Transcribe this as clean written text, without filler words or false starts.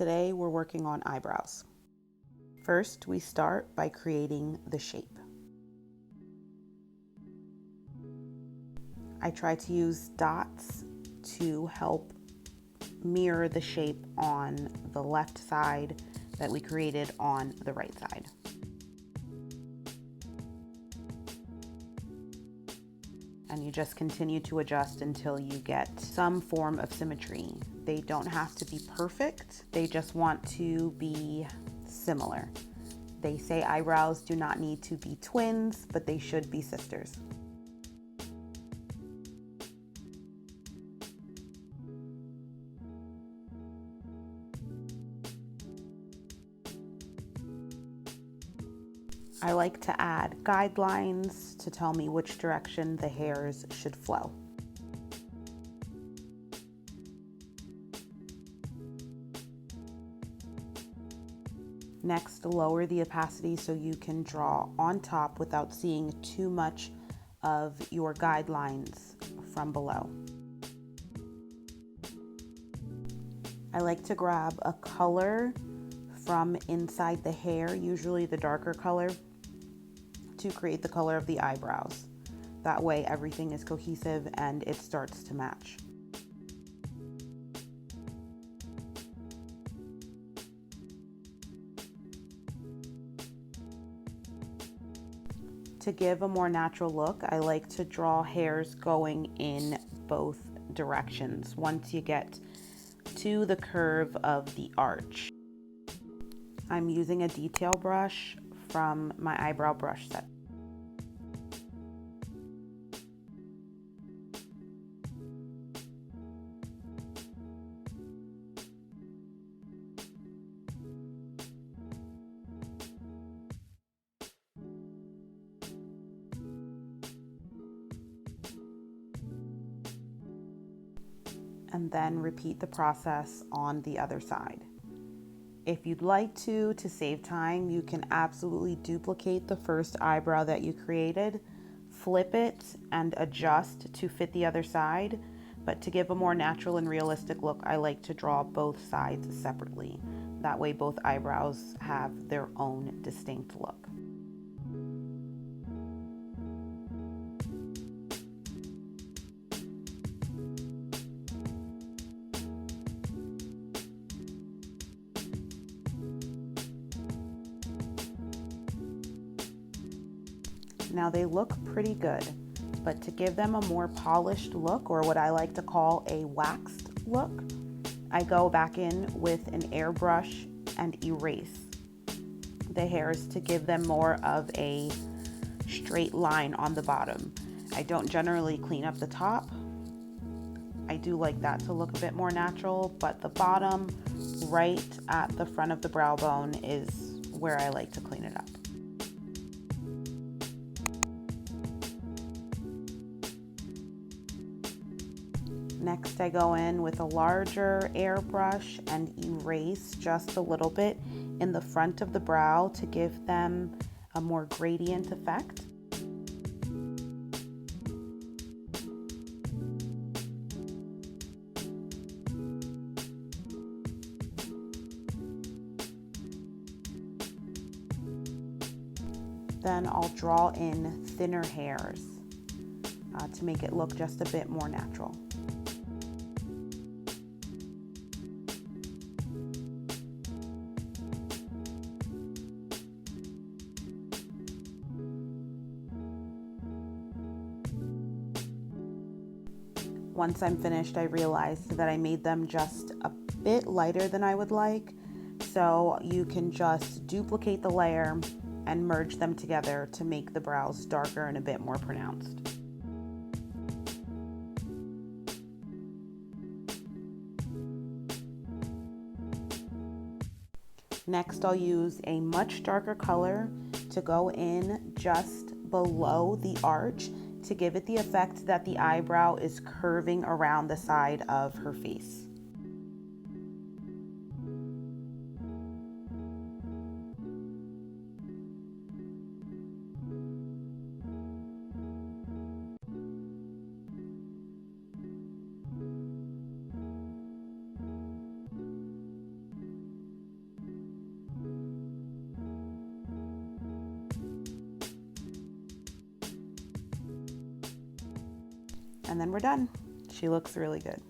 Today we're working on eyebrows. First, we start by creating the shape. I try to use dots to help mirror the shape on the left side that we created on the right side. And you just continue to adjust until you get some form of symmetry. They don't have to be perfect, they just want to be similar. They say eyebrows do not need to be twins, but they should be sisters. I like to add guidelines to tell me which direction the hairs should flow. Next, lower the opacity so you can draw on top without seeing too much of your guidelines from below. I like to grab a color from inside the hair, usually the darker color, to create the color of the eyebrows. That way everything is cohesive and it starts to match. To give a more natural look, I like to draw hairs going in both directions once you get to the curve of the arch. I'm using a detail brush from my eyebrow brush set. And then repeat the process on the other side. If you'd like to save time, you can absolutely duplicate the first eyebrow that you created, flip it and adjust to fit the other side. But to give a more natural and realistic look, I like to draw both sides separately. That way both eyebrows have their own distinct look. Now they look pretty good, but to give them a more polished look, or what I like to call a waxed look, I go back in with an airbrush and erase the hairs to give them more of a straight line on the bottom. I don't generally clean up the top. I do like that to look a bit more natural, but the bottom right at the front of the brow bone is where I like to clean it up. Next, I go in with a larger airbrush and erase just a little bit in the front of the brow to give them a more gradient effect. Then I'll draw in thinner hairs to make it look just a bit more natural. Once I'm finished, I realized that I made them just a bit lighter than I would like. So you can just duplicate the layer and merge them together to make the brows darker and a bit more pronounced. Next, I'll use a much darker color to go in just below the arch to give it the effect that the eyebrow is curving around the side of her face. and then we're done. She looks really good.